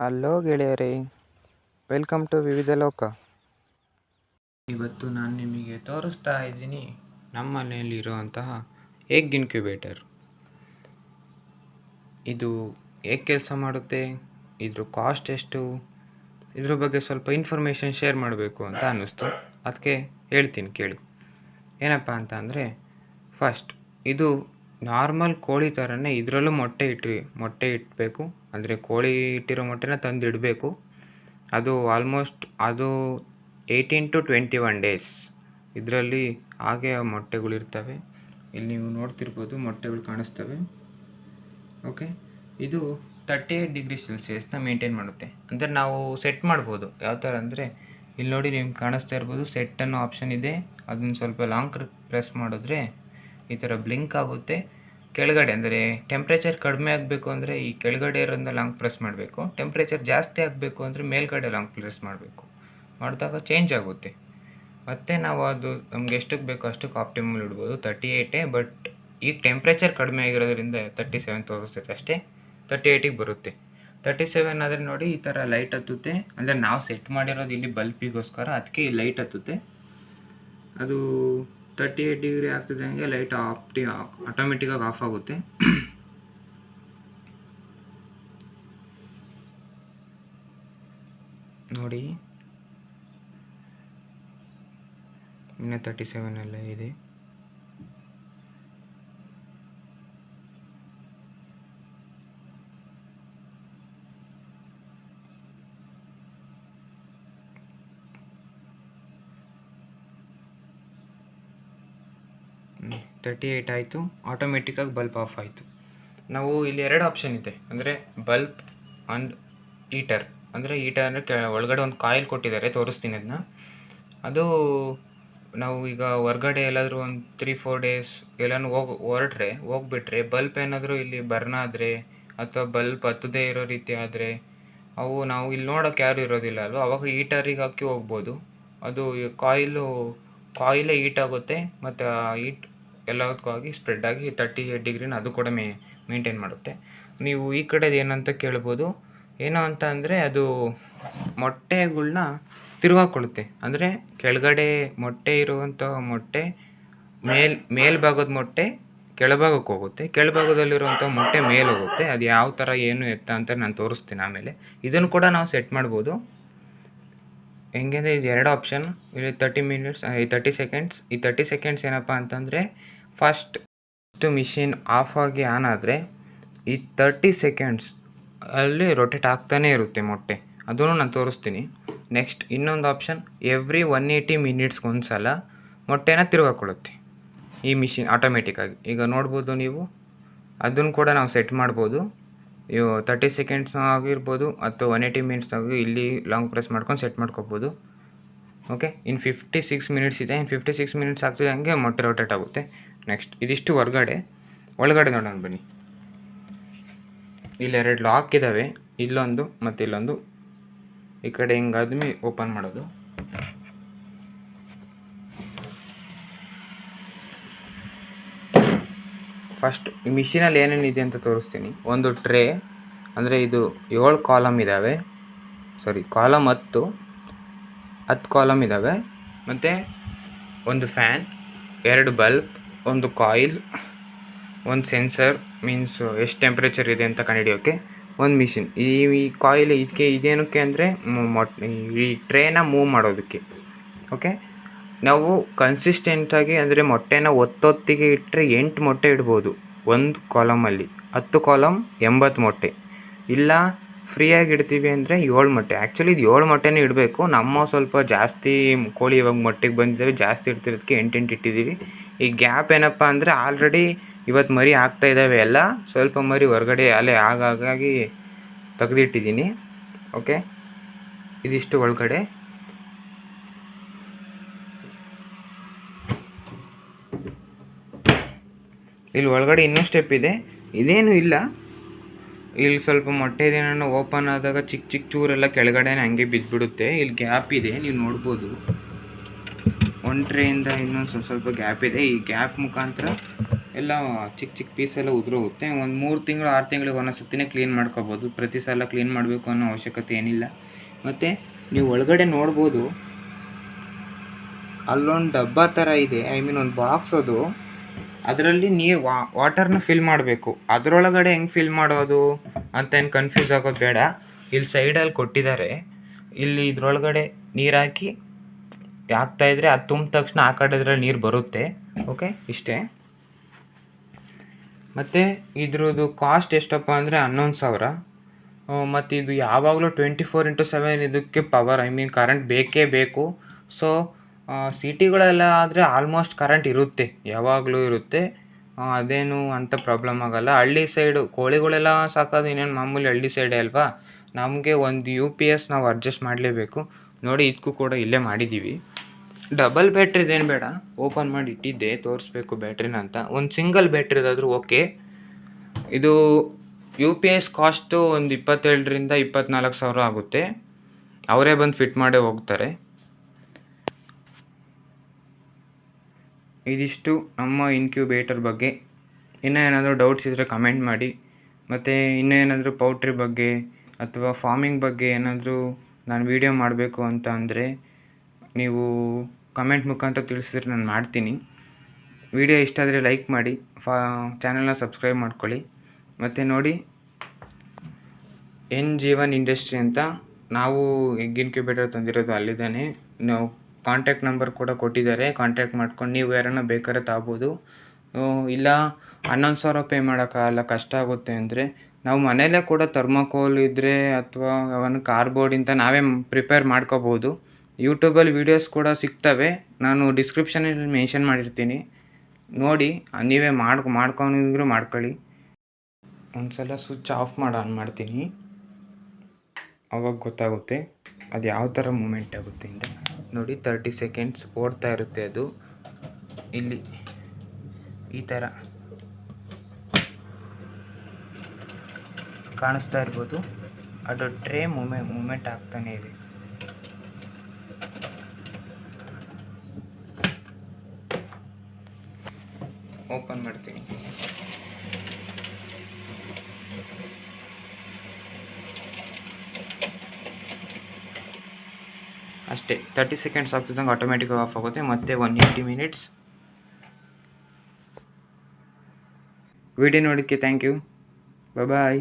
Hello ಗೆಳೆಯರೇ, welcome to ವಿವಿಧ ಲೋಕ. ಇವತ್ತು ನಾನು ನಿಮಗೆ ತೋರಿಸ್ತಾ ಇದ್ದೀನಿ ನಮ್ಮ ಮನೆಯಲ್ಲಿರುವಂತಹ ಎಗ್ ಇನ್ಕ್ಯುಬೇಟರ್. ಇದು ಹೇಗೆ ಕೆಲಸ ಮಾಡುತ್ತೆ, ಇದ್ರ ಕಾಸ್ಟ್ ಎಷ್ಟು, ಇದ್ರ ಬಗ್ಗೆ ಸ್ವಲ್ಪ ಇನ್ಫಾರ್ಮೇಷನ್ ಶೇರ್ ಮಾಡಬೇಕು ಅಂತ ಅನ್ನಿಸ್ತು. ಅದಕ್ಕೆ ಹೇಳ್ತೀನಿ ಕೇಳಿ. ಏನಪ್ಪ ಅಂತ ಅಂದರೆ, ಫಸ್ಟ್ ಇದು ನಾರ್ಮಲ್ ಕೋಳಿ ಥರನೇ ಇದರಲ್ಲೂ ಮೊಟ್ಟೆ ಇಡಬೇಕು. ಅಂದರೆ ಕೋಳಿ ಇಟ್ಟಿರೋ ಮೊಟ್ಟೆನ ತಂದು ಇಡಬೇಕು. ಅದು ಆಲ್ಮೋಸ್ಟ್ 18 to 21 ಡೇಸ್ ಇದರಲ್ಲಿ ಹಾಗೆ ಆ ಮೊಟ್ಟೆಗಳಿರ್ತವೆ. ಇಲ್ಲಿ ನೀವು ನೋಡ್ತಿರ್ಬೋದು, ಮೊಟ್ಟೆಗಳು ಕಾಣಿಸ್ತವೆ. ಓಕೆ, ಇದು 38 ಡಿಗ್ರಿ ಸೆಲ್ಸಿಯಸ್ನ ಮೇಂಟೈನ್ ಮಾಡುತ್ತೆ. ಅಂದರೆ ನಾವು ಸೆಟ್ ಮಾಡ್ಬೋದು. ಯಾವ ಥರ ಅಂದರೆ, ಇಲ್ಲಿ ನೋಡಿ ನಿಮ್ಗೆ ಕಾಣಿಸ್ತಾ ಇರ್ಬೋದು, ಸೆಟ್ ಅನ್ನೋ ಆಪ್ಷನ್ ಇದೆ. ಅದನ್ನು ಸ್ವಲ್ಪ ಲಾಂಗ್ ಪ್ರೆಸ್ ಮಾಡಿದ್ರೆ ಈ ಥರ ಬ್ಲಿಂಕ್ ಆಗುತ್ತೆ. ಕೆಳಗಡೆ ಅಂದರೆ ಟೆಂಪ್ರೇಚರ್ ಕಡಿಮೆ ಆಗಬೇಕು ಅಂದರೆ ಈ ಕೆಳಗಡೆ ಇರೋದನ್ನ ಲಾಂಗ್ ಪ್ರೆಸ್ ಮಾಡಬೇಕು. ಟೆಂಪ್ರೇಚರ್ ಜಾಸ್ತಿ ಆಗಬೇಕು ಅಂದರೆ ಮೇಲ್ಗಡೆ ಲಾಂಗ್ ಪ್ರೆಸ್ ಮಾಡಬೇಕು. ಮಾಡಿದಾಗ ಚೇಂಜ್ ಆಗುತ್ತೆ. ಮತ್ತು ನಾವು ಅದು ನಮ್ಗೆ ಎಷ್ಟಕ್ಕೆ ಬೇಕೋ ಅಷ್ಟಕ್ಕೆ ಆಪ್ಟಿಮಲ್ ಇಡ್ಬೋದು. 38. ಬಟ್ ಈಗ ಟೆಂಪ್ರೇಚರ್ ಕಡಿಮೆ ಆಗಿರೋದ್ರಿಂದ 37 ತೋರಿಸ್ತೈತೆ ಅಷ್ಟೇ. 38ಗೆ ಬರುತ್ತೆ. 37 ಆದರೆ ನೋಡಿ ಈ ಥರ ಲೈಟ್ ಹತ್ತುತ್ತೆ. ಅಂದರೆ ನಾವು ಸೆಟ್ ಮಾಡಿರೋದು ಇಲ್ಲಿ ಬಲ್ಪಿಗೋಸ್ಕರ, ಅದಕ್ಕೆ ಈ ಲೈಟ್ ಹತ್ತುತ್ತೆ. ಅದು 38 ಡಿಗ್ರಿ ಆಗ್ತದೆ ಹಂಗೆ ಲೈಟ್ ಆಟೋಮೆಟಿಕ್ಕಾಗಿ ಆಫ್ ಆಗುತ್ತೆ. ನೋಡಿ, ಇನ್ನು 37 ಅಲ್ಲೇ ಇದೆ. ಹ್ಞೂ, 38 ಆಯಿತು. ಆಟೋಮೆಟಿಕ್ಕಾಗಿ ಬಲ್ಪ್ ಆಫ್ ಆಯಿತು. ನಾವು ಇಲ್ಲಿ 2 ಆಪ್ಷನ್ ಇದೆ. ಅಂದರೆ ಬಲ್ಪ್ ಆ್ಯಂಡ್ ಹೀಟರ್. ಅಂದರೆ ಹೀಟರ್ ಅಂದರೆ ಒಳಗಡೆ ಒಂದು ಕಾಯಿಲ್ ಕೊಟ್ಟಿದ್ದಾರೆ, ತೋರಿಸ್ತೀನಿ ಅದನ್ನ. ಅದು ನಾವು ಈಗ ಹೊರ್ಗಡೆ ಎಲ್ಲಾದರೂ ಒಂದು 3-4 ಡೇಸ್ ಎಲ್ಲನೂ ಹೋಗ್ಬಿಟ್ರೆ ಬಲ್ಪ್ ಏನಾದರೂ ಇಲ್ಲಿ ಬರ್ನ್ ಆದರೆ ಅಥವಾ ಬಲ್ಪ್ ಹತ್ತದೇ ಇರೋ ರೀತಿ ಆದರೆ ನಾವು ಇಲ್ಲಿ ನೋಡೋಕೆ ಯಾರೂ ಇರೋದಿಲ್ಲ ಅಲ್ವ, ಅವಾಗ ಹೀಟರಿಗೆ ಹಾಕಿ ಹೋಗ್ಬೋದು. ಅದು ಕಾಯಿಲೇ ಹೀಟ್ ಆಗುತ್ತೆ ಮತ್ತು ಹೀಟ್ ಎಲ್ಲದಕ್ಕೂ ಆಗಿ ಸ್ಪ್ರೆಡ್ ಆಗಿ 38 ಡಿಗ್ರಿನ ಅದು ಕೂಡ ಮೇಂಟೈನ್ ಮಾಡುತ್ತೆ. ನೀವು ಈ ಕಡೆದು ಏನಂತ ಕೇಳ್ಬೋದು. ಏನು ಅಂತ ಅಂದರೆ, ಅದು ಮೊಟ್ಟೆಗಳ್ನ ತಿರುವಾಕೊಳ್ಳುತ್ತೆ. ಅಂದರೆ ಕೆಳಗಡೆ ಮೊಟ್ಟೆ ಇರುವಂಥ ಮೊಟ್ಟೆ ಮೇಲ್ಭಾಗದ ಮೊಟ್ಟೆ ಕೆಳಭಾಗಕ್ಕೆ ಹೋಗುತ್ತೆ, ಕೆಳಭಾಗದಲ್ಲಿರುವಂಥ ಮೊಟ್ಟೆ ಮೇಲೆ ಹೋಗುತ್ತೆ. ಅದು ಯಾವ ಥರ ಏನು ಎತ್ತ ಅಂತ ನಾನು ತೋರಿಸ್ತೀನಿ ಆಮೇಲೆ. ಇದನ್ನು ಕೂಡ ನಾವು ಸೆಟ್ ಮಾಡ್ಬೋದು. ಹೆಂಗಂದರೆ ಇದು 2 ಆಪ್ಷನ್. ಇಲ್ಲಿ 30 ಸೆಕೆಂಡ್ಸ್. ಈ 30 ಸೆಕೆಂಡ್ಸ್ ಏನಪ್ಪ ಅಂತಂದರೆ, ಫಸ್ಟ್ ಮಿಷಿನ್ ಆಫ್ ಆಗಿ ಆನ್ ಆದರೆ ಈ 30 ಸೆಕೆಂಡ್ಸ್ ಅಲ್ಲಿ ರೊಟೇಟ್ ಆಗ್ತಾನೇ ಇರುತ್ತೆ ಮೊಟ್ಟೆ. ಅದನ್ನು ನಾನು ತೋರಿಸ್ತೀನಿ. ನೆಕ್ಸ್ಟ್ ಇನ್ನೊಂದು ಆಪ್ಷನ್, ಎವ್ರಿ 180 ಮಿನಿಟ್ಸ್ಗೆ ಒಂದು ಸಲ ಮೊಟ್ಟೆನ ತಿರುಗಾಕೊಳ್ಳುತ್ತೆ ಈ ಮಿಷಿನ್ ಆಟೋಮೆಟಿಕ್ಕಾಗಿ. ಈಗ ನೋಡ್ಬೋದು ನೀವು, ಅದನ್ನು ಕೂಡ ನಾವು ಸೆಟ್ ಮಾಡ್ಬೋದು. 30 ಸೆಕೆಂಡ್ಸ್ ಆಗಿರ್ಬೋದು ಅಥವಾ 180 ಮಿನಿಟ್ಸ್ನಾಗೂ ಇಲ್ಲಿ ಲಾಂಗ್ ಪ್ರೆಸ್ ಮಾಡ್ಕೊಂಡು ಸೆಟ್ ಮಾಡ್ಕೊಬೋದು. ಓಕೆ, ಇನ್ನು 56 ಮಿನಿಟ್ಸ್ ಇದೆ. ಇನ್ನು 56 ಮಿನಿಟ್ಸ್ ಆಗ್ತಿದೆ ಹಂಗೆ ಮೊಟ್ಟೆ ರೊಟೇಟ್ ಆಗುತ್ತೆ. ನೆಕ್ಸ್ಟ್ ಇದಿಷ್ಟು ಒಳಗಡೆ ನೋಡೋಣ ಬನ್ನಿ. ಇಲ್ಲಿ 2 ಲಾಕ್ ಇದ್ದಾವೆ, ಇಲ್ಲೊಂದು ಮತ್ತು ಇಲ್ಲೊಂದು. ಈ ಕಡೆ ಹಿಂಗಾದ್ಮೇಲೆ ಓಪನ್ ಮಾಡೋದು. ಫಸ್ಟ್ ಈ ಮಿಷಿನಲ್ಲಿ ಏನೇನಿದೆ ಅಂತ ತೋರಿಸ್ತೀನಿ. ಒಂದು ಟ್ರೇ, ಅಂದರೆ ಇದು 7 ಕಾಲಮ್ ಇದ್ದಾವೆ. ಕಾಲಮ್ 10 ಕಾಲಮ್ ಇದ್ದಾವೆ. ಮತ್ತು ಒಂದು ಫ್ಯಾನ್, 2 ಬಲ್ಬ್, ಒಂದು ಕಾಯಿಲ್, ಒಂದು ಸೆನ್ಸರ್ ಮೀನ್ಸ್ ಎಷ್ಟು ಟೆಂಪ್ರೇಚರ್ ಇದೆ ಅಂತ ಕಂಡುಹಿಡಿಯೋಕ್ಕೆ, ಒಂದು ಮಿಷಿನ್. ಈ ಕಾಯಿಲ್ ಇದೇನಕ್ಕೆ ಅಂದರೆ ಈ ಟ್ರೇನ ಮೂವ್ ಮಾಡೋದಕ್ಕೆ. ಓಕೆ, ನಾವು ಕನ್ಸಿಸ್ಟೆಂಟಾಗಿ ಅಂದರೆ ಮೊಟ್ಟೆನ ಒತ್ತೊತ್ತಿಗೆ ಇಟ್ಟರೆ 8 ಮೊಟ್ಟೆ ಇಡ್ಬೋದು ಒಂದು ಕಾಲಮಲ್ಲಿ. 10 ಕಾಲಮ್ 80 ಮೊಟ್ಟೆ. ಇಲ್ಲ ಫ್ರೀಯಾಗಿ ಇಡ್ತೀವಿ ಅಂದರೆ 7 ಮೊಟ್ಟೆ. ಆ್ಯಕ್ಚುಲಿ ಇದು 7 ಮೊಟ್ಟೆನೇ ಇಡಬೇಕು. ನಮ್ಮ ಸ್ವಲ್ಪ ಜಾಸ್ತಿ ಕೋಳಿ ಇವಾಗ ಮೊಟ್ಟೆಗೆ ಬಂದಿದ್ದಾವೆ, ಜಾಸ್ತಿ ಇಡ್ತಿರೋದಕ್ಕೆ 8 ಇಟ್ಟಿದ್ದೀವಿ. ಈ ಗ್ಯಾಪ್ ಏನಪ್ಪ ಅಂದರೆ, ಆಲ್ರೆಡಿ ಇವತ್ತು ಮರಿ ಆಗ್ತಾಯಿದ್ದಾವೆ ಎಲ್ಲ. ಸ್ವಲ್ಪ ಮರಿ ಹೊರಗಡೆ ಹಾಗಾಗಿ ತೆಗೆದಿಟ್ಟಿದ್ದೀನಿ. ಓಕೆ, ಇದಿಷ್ಟು ಒಳಗಡೆ. ಇಲ್ಲಿ ಒಳಗಡೆ ಇನ್ನೂ ಸ್ಟೆಪ್ ಇದೆ. ಇದೇನು ಇಲ್ಲ, ಇಲ್ಲಿ ಸ್ವಲ್ಪ ಮೊಟ್ಟೆ ಇದೇನೋ ಓಪನ್ ಆದಾಗ ಚಿಕ್ಕ ಚೂರೆಲ್ಲ ಕೆಳಗಡೆನೇ ಹಂಗೆ ಬಿದ್ದುಬಿಡುತ್ತೆ. ಇಲ್ಲಿ ಗ್ಯಾಪ್ ಇದೆ, ನೀವು ನೋಡ್ಬೋದು. ಒಂದು ಟ್ರೇಯಿಂದ ಇನ್ನೊಂದು ಸ್ವಲ್ಪ ಗ್ಯಾಪ್ ಇದೆ. ಈ ಗ್ಯಾಪ್ ಮುಖಾಂತರ ಎಲ್ಲ ಚಿಕ್ಕ ಚಿಕ್ಕ ಪೀಸೆಲ್ಲ ಉದುರೋಗುತ್ತೆ. ಒಂದು 3 ತಿಂಗಳು 6 ತಿಂಗಳಿಗೆ ಒಂದೊಂದು ಕ್ಲೀನ್ ಮಾಡ್ಕೋಬೋದು. ಪ್ರತಿ ಸಲ ಕ್ಲೀನ್ ಮಾಡಬೇಕು ಅನ್ನೋ ಅವಶ್ಯಕತೆ ಏನಿಲ್ಲ. ಮತ್ತು ನೀವು ಒಳಗಡೆ ನೋಡ್ಬೋದು, ಅಲ್ಲೊಂದು ಡಬ್ಬ ಥರ ಇದೆ, ಐ ಮೀನ್ ಒಂದು ಬಾಕ್ಸ್ ಅದು. ಅದರಲ್ಲಿ ನೀರು ವಾಟರ್ನ ಫಿಲ್ ಮಾಡಬೇಕು. ಅದರೊಳಗಡೆ ಹೆಂಗೆ ಫಿಲ್ ಮಾಡೋದು ಅಂತ ಏನು ಕನ್ಫ್ಯೂಸ್ ಆಗೋದು ಬೇಡ. ಇಲ್ಲಿ ಸೈಡಲ್ಲಿ ಕೊಟ್ಟಿದ್ದಾರೆ. ಇಲ್ಲಿ ಇದ್ರೊಳಗಡೆ ನೀರು ಹಾಕಿ ಹಾಕ್ತಾಯಿದ್ರೆ ಅದು ತುಂಬಿದ ತಕ್ಷಣ ಆ ಕಡೆದ್ರಲ್ಲಿ ನೀರು ಬರುತ್ತೆ. ಓಕೆ, ಇಷ್ಟೇ. ಮತ್ತು ಇದ್ರದ್ದು ಕಾಸ್ಟ್ ಎಷ್ಟಪ್ಪ ಅಂದರೆ 11,000. ಮತ್ತು ಇದು ಯಾವಾಗಲೂ 24x7 ಇದಕ್ಕೆ ಪವರ್, ಐ ಮೀನ್ ಕರೆಂಟ್ ಬೇಕೇ ಬೇಕು. ಸೊ ಸಿಟಿಗಳೆಲ್ಲ ಆದರೆ ಆಲ್ಮೋಸ್ಟ್ ಕರೆಂಟ್ ಇರುತ್ತೆ, ಯಾವಾಗಲೂ ಇರುತ್ತೆ. ಅದೇನು ಅಂಥ ಪ್ರಾಬ್ಲಮ್ ಆಗೋಲ್ಲ. ಹಳ್ಳಿ ಸೈಡು ಕೋಳಿಗಳೆಲ್ಲ ಸಾಕೋದು ಇನ್ನೇನು ಮಾಮೂಲಿ ಹಳ್ಳಿ ಸೈಡೇ ಅಲ್ವಾ. ನಮಗೆ ಒಂದು UPS ನಾವು ಅಡ್ಜಸ್ಟ್ ಮಾಡಲೇಬೇಕು. ನೋಡಿ, ಇದಕ್ಕೂ ಕೂಡ ಇಲ್ಲೇ ಮಾಡಿದ್ದೀವಿ. ಡಬಲ್ ಬ್ಯಾಟ್ರಿದೇನು ಬೇಡ, ಓಪನ್ ಮಾಡಿ ಇಟ್ಟಿದ್ದೆ ತೋರಿಸ್ಬೇಕು ಬ್ಯಾಟ್ರಿನ ಅಂತ. ಒಂದು ಸಿಂಗಲ್ ಬ್ಯಾಟ್ರಿದಾದರೂ ಓಕೆ. ಇದು UPS ಕಾಸ್ಟು ಒಂದು 27,000 24,000 ಆಗುತ್ತೆ. ಅವರೇ ಬಂದು ಫಿಟ್ ಮಾಡೇ ಹೋಗ್ತಾರೆ. ಇದಿಷ್ಟು ನಮ್ಮ ಇನ್ಕ್ಯುಬೇಟರ್ ಬಗ್ಗೆ. ಇನ್ನೂ ಏನಾದರೂ ಡೌಟ್ಸ್ ಇದ್ದರೆ ಕಮೆಂಟ್ ಮಾಡಿ. ಮತ್ತು ಇನ್ನೂ ಏನಾದರೂ ಪೌಲ್ಟ್ರಿ ಬಗ್ಗೆ ಅಥವಾ ಫಾರ್ಮಿಂಗ್ ಬಗ್ಗೆ ಏನಾದರೂ ನಾನು ವೀಡಿಯೋ ಮಾಡಬೇಕು ಅಂತ ಅಂದರೆ ನೀವು ಕಮೆಂಟ್ ಮುಖಾಂತರ ತಿಳಿಸಿದ್ರೆ ನಾನು ಮಾಡ್ತೀನಿ. ವಿಡಿಯೋ ಇಷ್ಟ ಆದರೆ ಲೈಕ್ ಮಾಡಿ, ಚಾನಲ್ನ ಸಬ್ಸ್ಕ್ರೈಬ್ ಮಾಡ್ಕೊಳ್ಳಿ. ಮತ್ತು ನೋಡಿ, ಎನ್ ಜೀವನ್ ಇಂಡಸ್ಟ್ರಿ ಅಂತ ನಾವು ಎಗ್ ಇನ್ಕ್ಯುಬೇಟರ್ ತಂದಿರೋದು ಅಲ್ಲಿದ್ದಾನೆ. ನಾವು ಕಾಂಟ್ಯಾಕ್ಟ್ ನಂಬರ್ ಕೂಡ ಕೊಟ್ಟಿದ್ದಾರೆ, ಕಾಂಟ್ಯಾಕ್ಟ್ ಮಾಡ್ಕೊಂಡು ನೀವು ಯಾರನ್ನ ಬೇಕಾದ್ರೆ ತಗೋಬೋದು. ಇಲ್ಲ 11,000 ಪೇ ಮಾಡೋಕ್ಕಾಗಲ್ಲ, ಕಷ್ಟ ಆಗುತ್ತೆ ಅಂದರೆ ನಾವು ಮನೆಯಲ್ಲೇ ಕೂಡ ಥರ್ಮಾಕೋಲ್ ಇದ್ದರೆ ಅಥವಾ ಅವನು ಕಾರ್ಬೋರ್ಡಿಂದ ನಾವೇ ಪ್ರಿಪೇರ್ ಮಾಡ್ಕೋಬೋದು. ಯೂಟ್ಯೂಬಲ್ಲಿ ವೀಡಿಯೋಸ್ ಕೂಡ ಸಿಗ್ತವೆ, ನಾನು ಡಿಸ್ಕ್ರಿಪ್ಷನಲ್ಲಿ ಮೆನ್ಷನ್ ಮಾಡಿರ್ತೀನಿ, ನೋಡಿ ನೀವೇ ಮಾಡ್ಕೊಂಡಿದ್ರು ಮಾಡ್ಕೊಳ್ಳಿ. ಒಂದು ಸಲ ಸ್ವಿಚ್ ಆಫ್ ಮಾಡಿ ಆನ್ ಮಾಡ್ತೀನಿ, ಅವಾಗ ಗೊತ್ತಾಗುತ್ತೆ ಅದು ಯಾವ ಥರ ಮೂಮೆಂಟ್ ಆಗುತ್ತೆ ಅಂತ. ನೋಡಿ, 30 ಸೆಕೆಂಡ್ಸ್ ಓಡ್ತಾ ಇರುತ್ತೆ. ಅದು ಇಲ್ಲಿ ಈ ಥರ ಕಾಣಿಸ್ತಾ ಇರ್ಬೋದು. ಅದು ಟ್ರೇ ಮೂಮೆಂಟ್ ಆಗ್ತಾನೇ ಇದೆ. ಓಪನ್ ಮಾಡ್ತೀನಿ. ಅಷ್ಟೇ, 30 ಸೆಕೆಂಡ್ಸ್ ಆಗ್ತಿದ್ದಂಗೆ ಆಟೋಮೆಟಿಕ್ಕಾಗಿ ಆಫ್ ಆಗುತ್ತೆ. ಮತ್ತೆ 180 ಮಿನಿಟ್ಸ್. ವಿಡಿಯೋ ನೋಡೋದಕ್ಕೆ ಥ್ಯಾಂಕ್ ಯು. ಬಾಯ್.